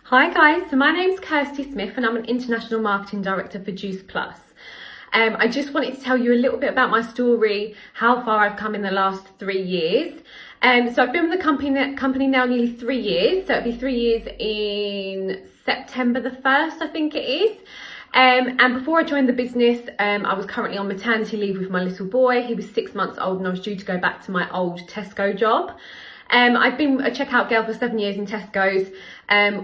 Hi guys, so my name's Kirsty Smith and I'm an International Marketing Director for Juice Plus. I just wanted to tell you a little bit about my story, how far I've come in the last 3 years. So I've been with the company now nearly 3 years, so it'll be 3 years in September the 1st, I think it is. And before I joined the business, I was currently on maternity leave with my little boy. He was 6 months old and I was due to go back to my old Tesco job. I've been a checkout girl for 7 years in Tesco's.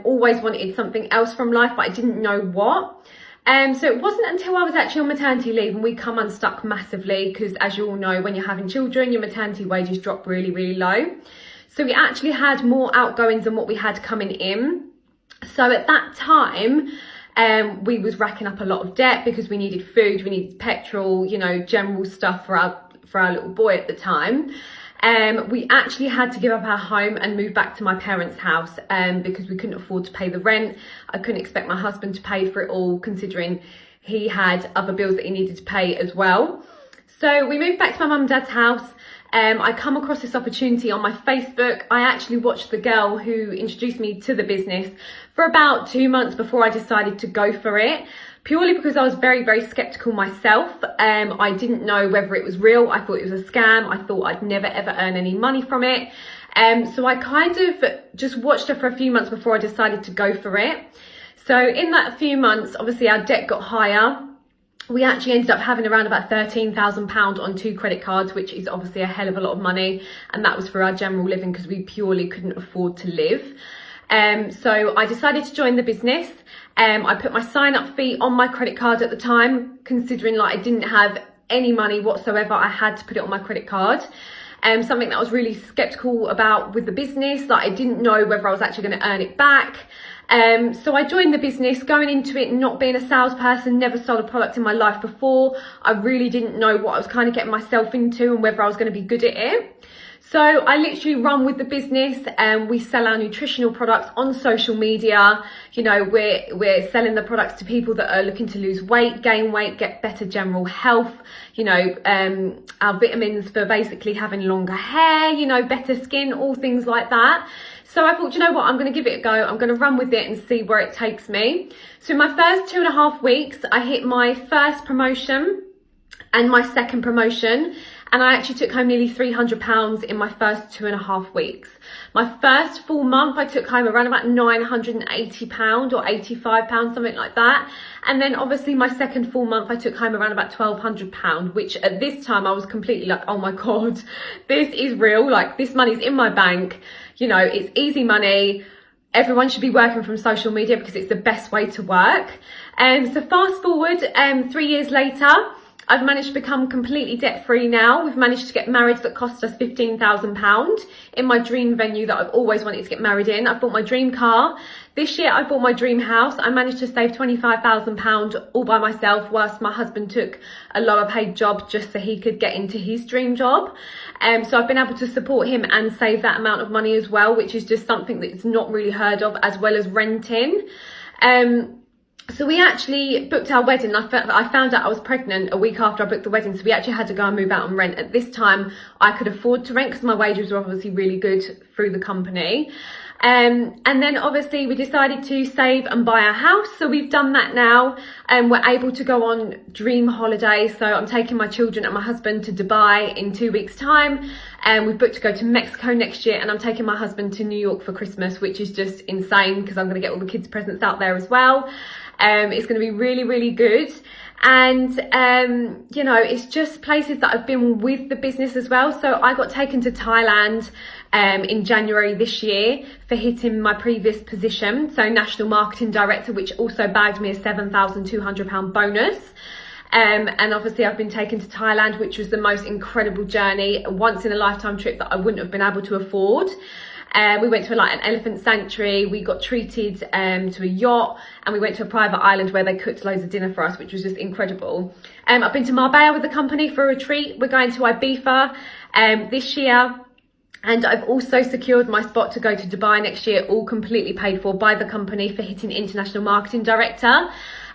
Always wanted something else from life, but I didn't know what. So it wasn't until I was actually on maternity leave and we come unstuck massively because, as you all know, when you're having children, your maternity wages drop really, really low. So we actually had more outgoings than what we had coming in. So at that time, we was racking up a lot of debt because we needed food, we needed petrol, you know, general stuff for our little boy at the time. We actually had to give up our home and move back to my parents' house because we couldn't afford to pay the rent. I couldn't expect my husband to pay for it all, considering he had other bills that he needed to pay as well. So we moved back to my mum and dad's house. I come across this opportunity on my Facebook. I actually watched the girl who introduced me to the business for about 2 months before I decided to go for it. Purely because I was very, very skeptical myself. I didn't know whether it was real. I thought it was a scam. I thought I'd never ever earn any money from it. So I kind of just watched her for a few months before I decided to go for it. So in that few months, obviously our debt got higher. We actually ended up having around about £13,000 on 2 credit cards, which is obviously a hell of a lot of money. And that was for our general living because we purely couldn't afford to live. So I decided to join the business. I put my sign-up fee on my credit card at the time, considering like I didn't have any money whatsoever. I had to put it on my credit card. Something that I was really skeptical about with the business, like I didn't know whether I was actually going to earn it back. So I joined the business, going into it not being a salesperson, never sold a product in my life before. I really didn't know what I was kind of getting myself into and whether I was going to be good at it. So I literally run with the business and we sell our nutritional products on social media. You know, we're selling the products to people that are looking to lose weight, gain weight, get better general health. You know, our vitamins for basically having longer hair, you know, better skin, all things like that. So I thought, you know what, I'm going to give it a go. I'm going to run with it and see where it takes me. So in my first 2.5 weeks, I hit my first promotion and my second promotion. And I actually took home nearly £300 in my first 2.5 weeks. My first full month, I took home around about £980 or £85, something like that. And then obviously my second full month, I took home around about £1,200, which at this time I was completely like, oh my God, this is real. Like this money's in my bank. You know, it's easy money. Everyone should be working from social media because it's the best way to work. So fast forward 3 years later, I've managed to become completely debt-free now. We've managed to get married that cost us £15,000 in my dream venue that I've always wanted to get married in. I've bought my dream car. This year I bought my dream house. I managed to save £25,000 all by myself whilst my husband took a lower paid job just so he could get into his dream job. So I've been able to support him and save that amount of money as well, which is just something that's not really heard of, as well as renting. So we actually booked our wedding. I found out I was pregnant a week after I booked the wedding. So we actually had to go and move out on rent. At this time, I could afford to rent because my wages were obviously really good through the company. And then obviously we decided to save and buy a house. So we've done that now and we're able to go on dream holiday. So I'm taking my children and my husband to Dubai in 2 weeks time. And we've booked to go to Mexico next year. And I'm taking my husband to New York for Christmas, which is just insane because I'm going to get all the kids' presents out there as well. It's going to be really, really good. And, you know, it's just places that I've been with the business as well. So I got taken to Thailand in January this year for hitting my previous position. So National Marketing Director, which also bagged me a £7,200 bonus. And obviously I've been taken to Thailand, which was the most incredible journey, a once in a lifetime trip that I wouldn't have been able to afford. We went to an elephant sanctuary, we got treated to a yacht, and we went to a private island where they cooked loads of dinner for us, which was just incredible. I've been to Marbella with the company for a retreat. We're going to Ibiza this year. And I've also secured my spot to go to Dubai next year, all completely paid for by the company for hitting International Marketing Director.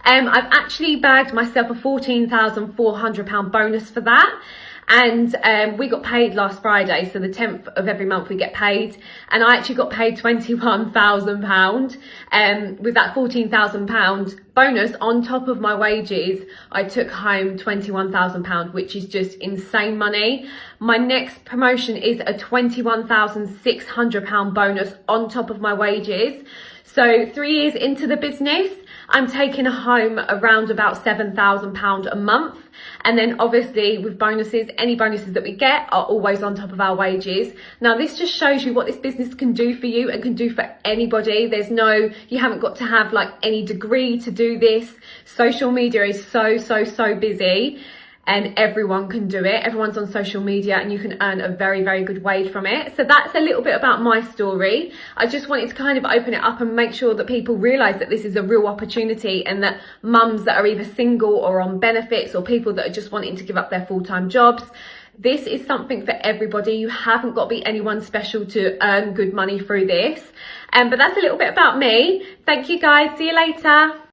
I've actually bagged myself a £14,400 bonus for that. and we got paid last Friday, so the 10th of every month we get paid, and I actually got paid £21,000. With that £14,000 bonus on top of my wages, I took home £21,000, which is just insane money. My next promotion is a £21,600 bonus on top of my wages. So 3 years into the business, I'm taking home around about £7,000 a month. And then obviously with bonuses, any bonuses that we get are always on top of our wages. Now this just shows you what this business can do for you and can do for anybody. You haven't got to have like any degree to do this. Social media is so busy. And everyone can do it. Everyone's on social media and you can earn a very good wage from it. So that's a little bit about my story. I just wanted to kind of open it up and make sure that people realise that this is a real opportunity, and that mums that are either single or on benefits, or people that are just wanting to give up their full-time jobs, this is something for everybody. You haven't got to be anyone special to earn good money through this. But that's a little bit about me. Thank you guys. See you later.